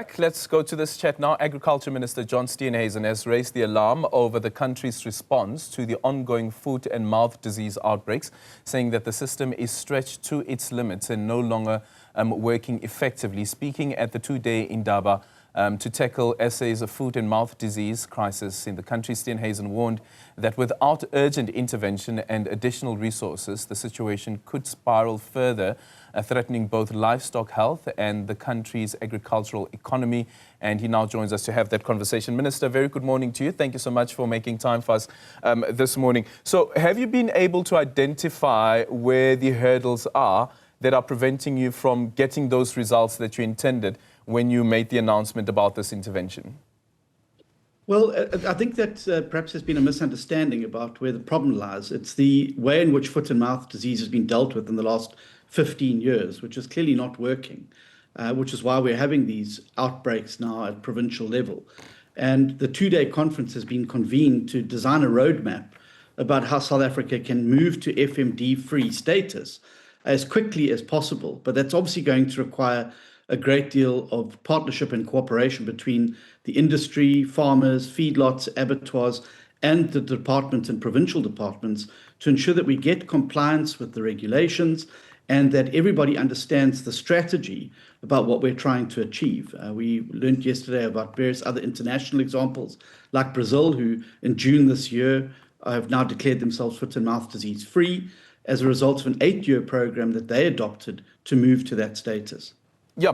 back. Let's go to this chat now. Agriculture Minister John Steenhuisen has raised the alarm over the country's response to the ongoing foot and mouth disease outbreaks, saying that the system is stretched to its limits and no longer working effectively. Speaking at the two-day Indaba to tackle SA's foot and mouth disease crisis in the country, Steenhuisen warned that without urgent intervention and additional resources, the situation could spiral further, threatening both livestock health and the country's agricultural economy. And he now joins us to have that conversation. Minister, very good morning to you. Thank you so much for making time for us this morning. So have you been able to identify where the hurdles are that are preventing you from getting those results that you intended when you made the announcement about this intervention? Well, I think that perhaps there's been a misunderstanding about where the problem lies. It's the way in which foot and mouth disease has been dealt with in the last 15 years, which is clearly not working, which is why we're having these outbreaks now at provincial level. And the two-day conference has been convened to design a roadmap about how South Africa can move to FMD-free status as quickly as possible. But that's obviously going to require a great deal of partnership and cooperation between the industry, farmers, feedlots, abattoirs, and the departments and provincial departments to ensure that we get compliance with the regulations and that everybody understands the strategy about what we're trying to achieve. We learned yesterday about various other international examples, like Brazil, who in June this year have now declared themselves foot and mouth disease free as a result of an 8-year program that they adopted to move to that status. Yeah.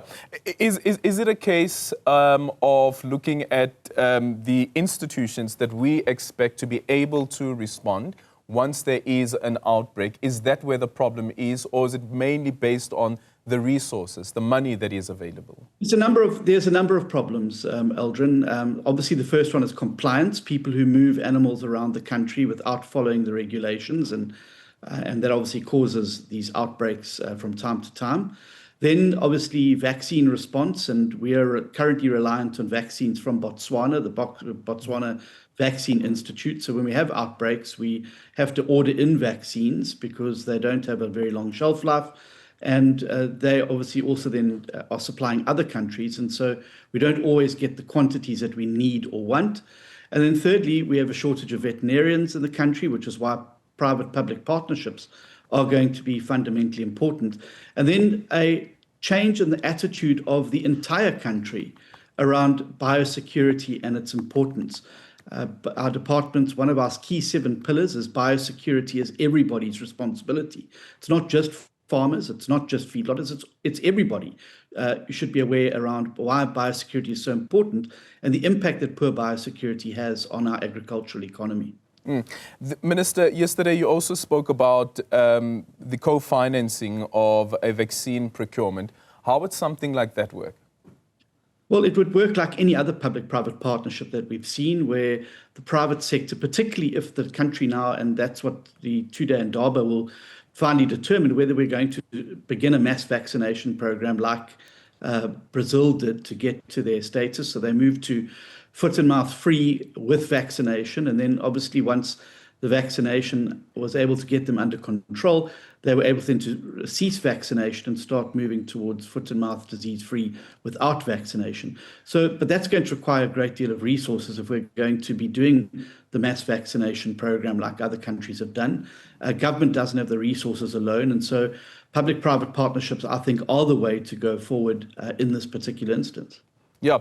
Is it a case of looking at the institutions that we expect to be able to respond once there is an outbreak? Is that where the problem is, or is it mainly based on the resources, the money that is available? There's a number of problems, Eldrin. Obviously, the first one is compliance, people who move animals around the country without following the regulations, and that obviously causes these outbreaks from time to time. Then, obviously, vaccine response, and we are currently reliant on vaccines from Botswana, the Botswana Vaccine Institute. So when we have outbreaks, we have to order in vaccines because they don't have a very long shelf life. And they obviously also then are supplying other countries. And so we don't always get the quantities that we need or want. And then thirdly, we have a shortage of veterinarians in the country, which is why private-public partnerships are going to be fundamentally important. And then a change in the attitude of the entire country around biosecurity and its importance. Our department, one of our key 7 pillars is biosecurity is everybody's responsibility. It's not just farmers, it's not just feedlotters, it's everybody. You should be aware around why biosecurity is so important and the impact that poor biosecurity has on our agricultural economy. Minister, yesterday you also spoke about the co-financing of a vaccine procurement. How would something like that work? Well, it would work like any other public-private partnership that we've seen, where the private sector, particularly if the country now, and that's what the two-day Indaba will finally determine, whether we're going to begin a mass vaccination program like Brazil did to get to their status. So they moved to foot and mouth free with vaccination. And then obviously once the vaccination was able to get them under control, they were able then to cease vaccination and start moving towards foot and mouth disease free without vaccination. But that's going to require a great deal of resources if we're going to be doing the mass vaccination program like other countries have done. Government doesn't have the resources alone. And so public-private partnerships, I think, are the way to go forward in this particular instance. Yeah.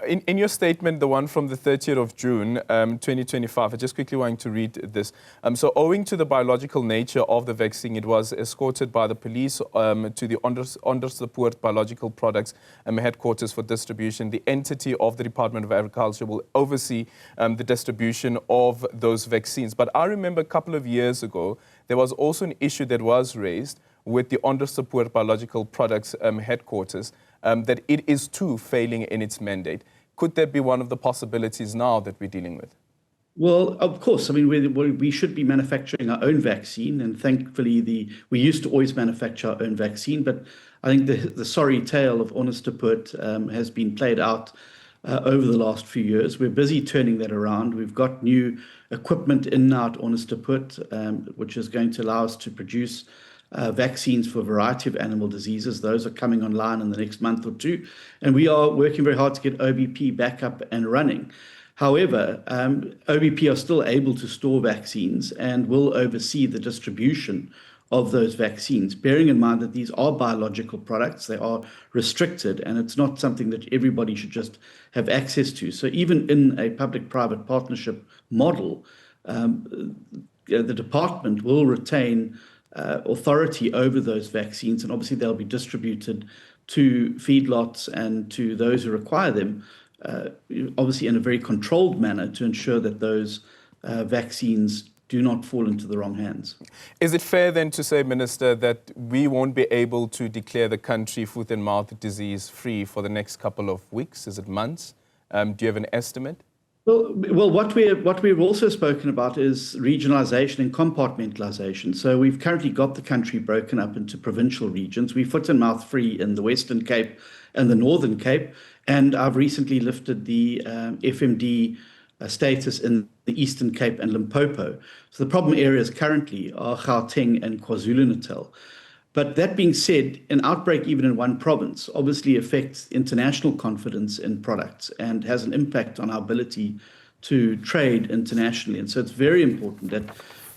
In your statement, the one from the 30th of June, 2025, I just quickly want to read this. So owing to the biological nature of the vaccine, it was escorted by the police to the Onderstepoort Biological Products headquarters for distribution. The entity of the Department of Agriculture will oversee the distribution of those vaccines. But I remember a couple of years ago, there was also an issue that was raised with the Onderstepoort Biological Products headquarters, that it is too failing in its mandate. Could that be one of the possibilities now that we're dealing with? Well, of course. I mean, we should be manufacturing our own vaccine, and thankfully we used to always manufacture our own vaccine, but I think the sorry tale of Onderstepoort has been played out over the last few years. We're busy turning that around. We've got new equipment in now at Onderstepoort, which is going to allow us to produce vaccines for a variety of animal diseases. Those are coming online in the next month or two. And we are working very hard to get OBP back up and running. However, OBP are still able to store vaccines and will oversee the distribution of those vaccines, bearing in mind that these are biological products, they are restricted, and it's not something that everybody should just have access to. So even in a public-private partnership model, the department will retain authority over those vaccines, and obviously they'll be distributed to feedlots and to those who require them, obviously in a very controlled manner to ensure that those vaccines do not fall into the wrong hands. Is it fair then to say, Minister, that we won't be able to declare the country foot and mouth disease free for the next couple of weeks? Is it months? Do you have an estimate? Well, what we've also spoken about is regionalisation and compartmentalisation. So we've currently got the country broken up into provincial regions. We're foot and mouth free in the Western Cape and the Northern Cape, and I've recently lifted the FMD status in the Eastern Cape and Limpopo. So the problem areas currently are Gauteng and KwaZulu-Natal. But that being said, an outbreak even in one province obviously affects international confidence in products and has an impact on our ability to trade internationally. And so it's very important that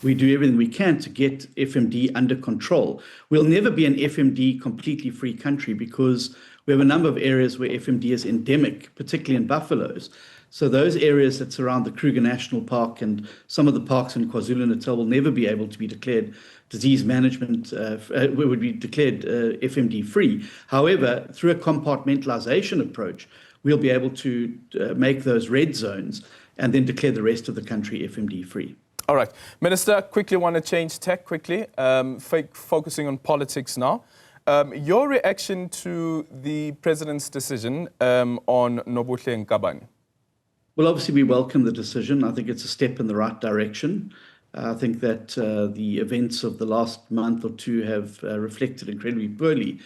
we do everything we can to get FMD under control. We'll never be an FMD completely free country because we have a number of areas where FMD is endemic, particularly in buffaloes. So those areas that surround the Kruger National Park and some of the parks in KwaZulu-Natal will never be able to be declared disease management, would be declared FMD free. However, through a compartmentalisation approach, we'll be able to make those red zones and then declare the rest of the country FMD free. All right. Minister, quickly want to change tack quickly, focusing on politics now. Your reaction to the President's decision on Nobuhle Nkabane? Well, obviously, we welcome the decision. I think it's a step in the right direction. I think that the events of the last month or two have reflected incredibly poorly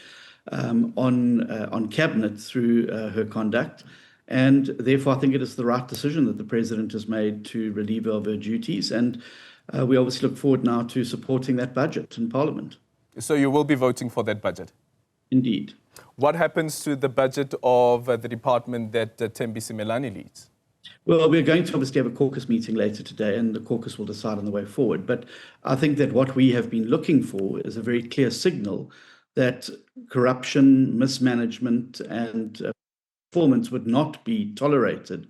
on Cabinet through her conduct. And therefore, I think it is the right decision that the President has made to relieve her of her duties. And we obviously look forward now to supporting that budget in Parliament. So you will be voting for that budget? Indeed. What happens to the budget of the department that Thembisi Melani leads? Well, we're going to obviously have a caucus meeting later today, and the caucus will decide on the way forward. But I think that what we have been looking for is a very clear signal that corruption, mismanagement, and performance would not be tolerated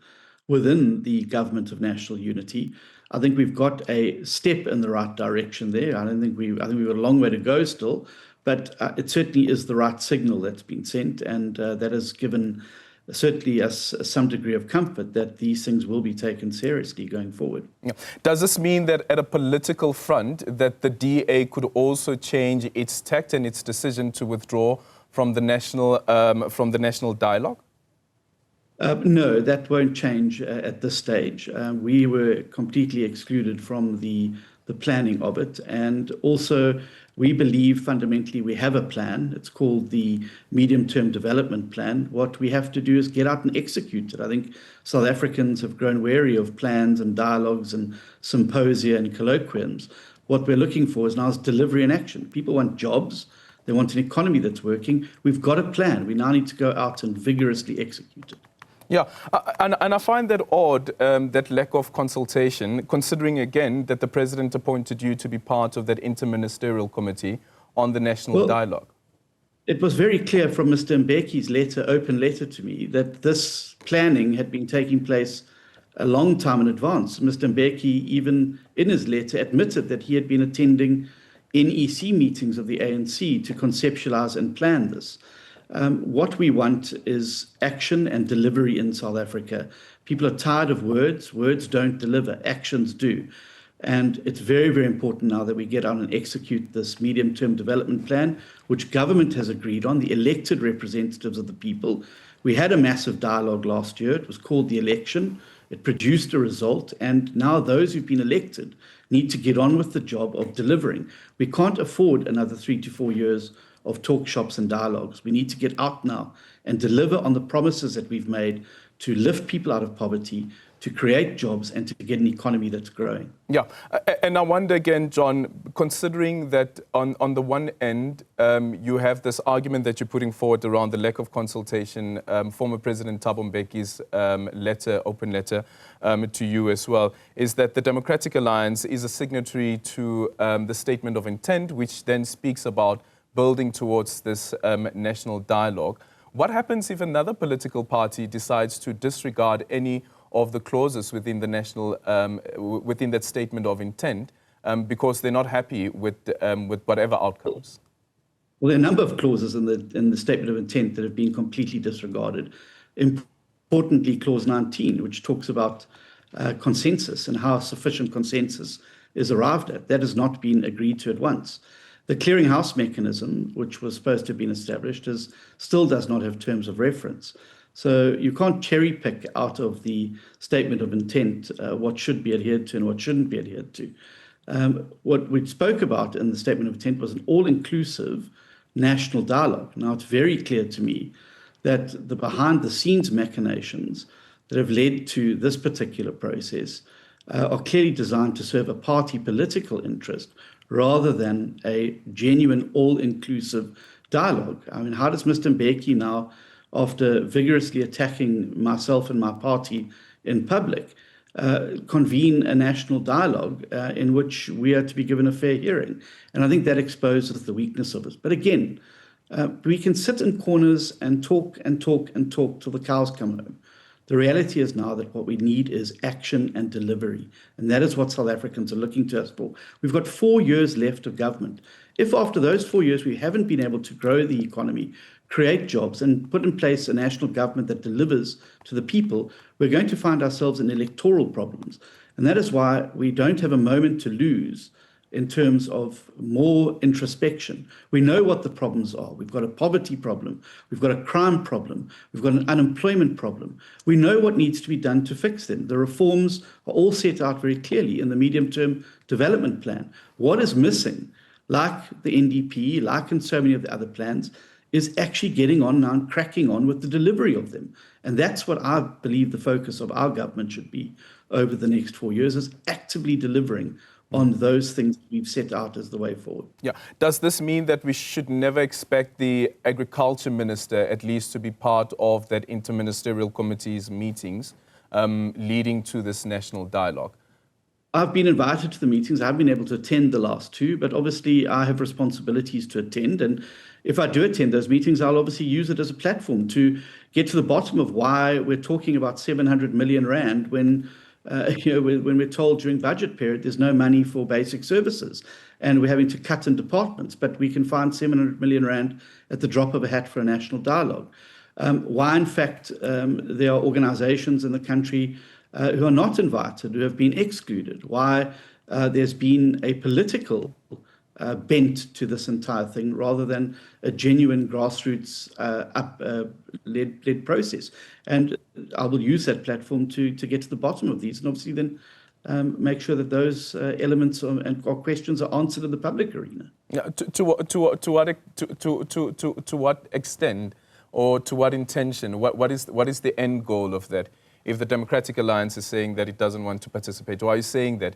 within the government of national unity. I think we've got a step in the right direction there. I think we've got a long way to go still, but it certainly is the right signal that's been sent, and that has given certainly us some degree of comfort that these things will be taken seriously going forward. Yeah. Does this mean that at a political front that the DA could also change its tact and its decision to withdraw from the national dialogue? No, that won't change at this stage. We were completely excluded from the planning of it, and also we believe fundamentally we have a plan. It's called the Medium-Term Development Plan. What we have to do is get out and execute it. I think South Africans have grown wary of plans and dialogues and symposia and colloquiums. What we're looking for is now delivery and action. People want jobs. They want an economy that's working. We've got a plan. We now need to go out and vigorously execute it. Yeah, and I find that odd, that lack of consultation, considering again that the President appointed you to be part of that interministerial committee on the national dialogue. It was very clear from Mr. Mbeki's open letter to me, that this planning had been taking place a long time in advance. Mr. Mbeki, even in his letter, admitted that he had been attending NEC meetings of the ANC to conceptualize and plan this. What we want is action and delivery in South Africa. People are tired of words. Words don't deliver. Actions do. And it's very, very important now that we get out and execute this medium-term development plan, which government has agreed on, the elected representatives of the people. We had a massive dialogue last year. It was called the election. It produced a result. And now those who've been elected need to get on with the job of delivering. We can't afford another 3 to 4 years of talk shops and dialogues. We need to get out now and deliver on the promises that we've made to lift people out of poverty, to create jobs and to get an economy that's growing. Yeah, and I wonder again, John, considering that on the one end, you have this argument that you're putting forward around the lack of consultation, former President Thabo Mbeki's open letter to you as well, is that the Democratic Alliance is a signatory to the statement of intent, which then speaks about building towards this national dialogue. What happens if another political party decides to disregard any of the clauses within the national, within that statement of intent, because they're not happy with whatever outcomes? Well, there are a number of clauses in the statement of intent that have been completely disregarded. Importantly, clause 19, which talks about consensus and how sufficient consensus is arrived at. That has not been agreed to at once. The clearinghouse mechanism, which was supposed to have been established, still does not have terms of reference. So you can't cherry pick out of the statement of intent what should be adhered to and what shouldn't be adhered to. What we spoke about in the statement of intent was an all-inclusive national dialogue. Now, it's very clear to me that the behind-the-scenes machinations that have led to this particular process are clearly designed to serve a party political interest rather than a genuine all-inclusive dialogue. I mean, how does Mr. Mbeki now, after vigorously attacking myself and my party in public, convene a national dialogue in which we are to be given a fair hearing? And I think that exposes the weakness of it. But again, we can sit in corners and talk and talk and talk till the cows come home. The reality is now that what we need is action and delivery. And that is what South Africans are looking to us for. We've got 4 years left of government. If after those 4 years we haven't been able to grow the economy, create jobs, and put in place a national government that delivers to the people, we're going to find ourselves in electoral problems. And that is why we don't have a moment to lose in terms of more introspection. We know what the problems are. We've got a poverty problem. We've got a crime problem. We've got an unemployment problem. We know what needs to be done to fix them. The reforms are all set out very clearly in the medium-term development plan. What is missing, like the NDP, like in so many of the other plans, is actually getting on now and cracking on with the delivery of them. And that's what I believe the focus of our government should be over the next 4 years, is actively delivering on those things we've set out as the way forward. Yeah. Does this mean that we should never expect the Agriculture Minister, at least, to be part of that interministerial committee's meetings leading to this national dialogue? I've been invited to the meetings. I've been able to attend the last 2, but obviously I have responsibilities to attend. And if I do attend those meetings, I'll obviously use it as a platform to get to the bottom of why we're talking about 700 million rand when when we're told during budget period there's no money for basic services and we're having to cut in departments, but we can find 700 million rand at the drop of a hat for a national dialogue. Why, in fact, there are organizations in the country who are not invited, who have been excluded. Why there's been a political bent to this entire thing rather than a genuine grassroots led process. And I will use that platform to get to the bottom of these and obviously then make sure that those elements or questions are answered in the public arena. Yeah, to what extent or to what intention? What is the end goal of that? If the Democratic Alliance is saying that it doesn't want to participate, or are you saying that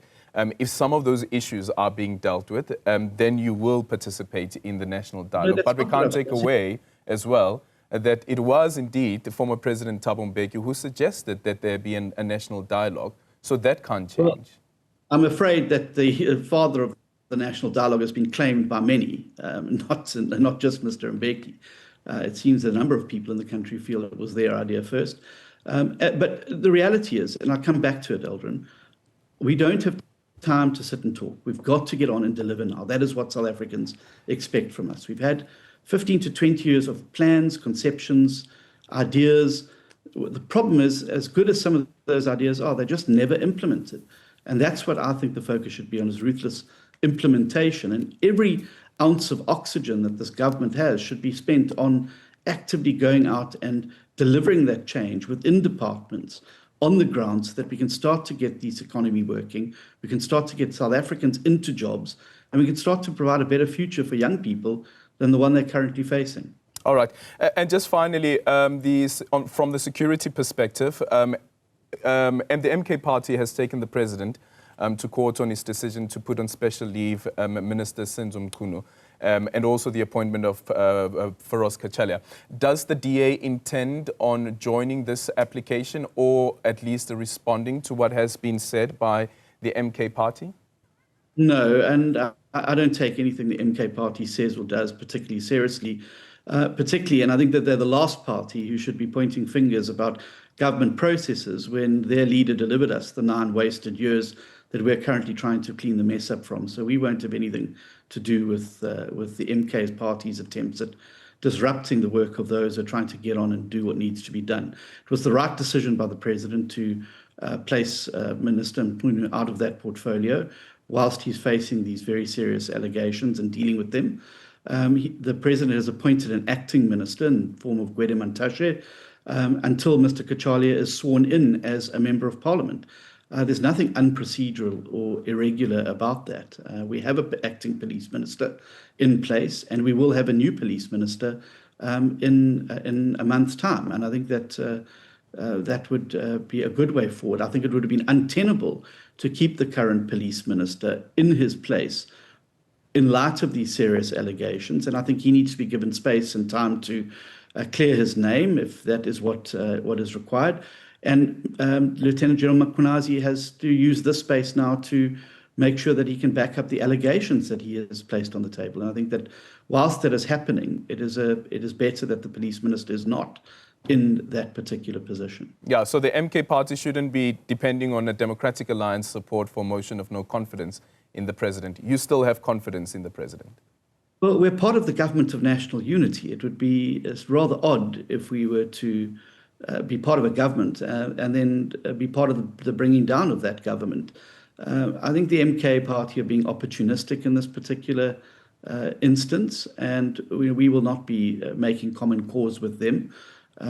if some of those issues are being dealt with, then you will participate in the national dialogue? But we can't take away as well that it was indeed the former President Thabo Mbeki who suggested that there be a national dialogue. So that can't change. Well, I'm afraid that the father of the national dialogue has been claimed by many, not just Mr. Mbeki. It seems that a number of people in the country feel it was their idea first. But the reality is, and I'll come back to it, Eldrin, we don't have time to sit and talk. We've got to get on and deliver now. That is what South Africans expect from us. We've had 15 to 20 years of plans, conceptions, ideas. The problem is, as good as some of those ideas are, they're just never implemented. And that's what I think the focus should be on, is ruthless implementation. And every ounce of oxygen that this government has should be spent on actively going out and delivering that change within departments on the ground so that we can start to get this economy working, we can start to get South Africans into jobs, and we can start to provide a better future for young people than the one they're currently facing. All right. And just finally, from the security perspective, And the MK party has taken the president to court on his decision to put on special leave Minister Newzroom and also the appointment of Feroz Kachalia. Does the DA intend on joining this application or at least responding to what has been said by the MK party? No, and I don't take anything the MK party says or does particularly seriously. Particularly, and I think that they're the last party who should be pointing fingers about government processes when their leader delivered us the 9 wasted years that we're currently trying to clean the mess up from. So we won't have anything to do with the MK's party's attempts at disrupting the work of those who are trying to get on and do what needs to be done. It was the right decision by the president to place Minister Mkhunu out of that portfolio whilst he's facing these very serious allegations and dealing with them. The president has appointed an acting minister in the form of Gwede Mantashe until Mr. Kachalia is sworn in as a member of parliament. There's nothing unprocedural or irregular about that. We have an acting police minister in place, and we will have a new police minister in a month's time. And I think that that would be a good way forward. I think it would have been untenable to keep the current police minister in his place in light of these serious allegations, and I think he needs to be given space and time to clear his name, if that is what is required. And Lieutenant General Mkhwanazi has to use this space now to make sure that he can back up the allegations that he has placed on the table. And I think that whilst that is happening, it is better that the police minister is not in that particular position. Yeah, so the MK party shouldn't be depending on a Democratic Alliance support for a motion of no confidence in the president. You still have confidence in the president? Well, we're part of the government of national unity. It would be rather odd if we were to be part of a government and then be part of the bringing down of that government. I think the MK party are being opportunistic in this particular instance, and we will not be making common cause with them.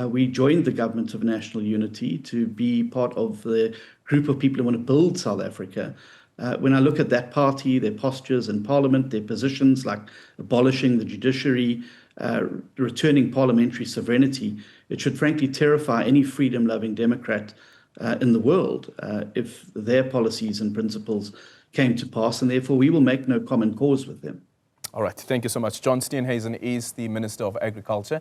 We joined the government of national unity to be part of the group of people who want to build South Africa. When I look at that party, their postures in parliament, their positions like abolishing the judiciary, returning parliamentary sovereignty, it should frankly terrify any freedom-loving Democrat in the world if their policies and principles came to pass, and therefore we will make no common cause with them. All right, thank you so much. John Steenhuisen is the Minister of Agriculture.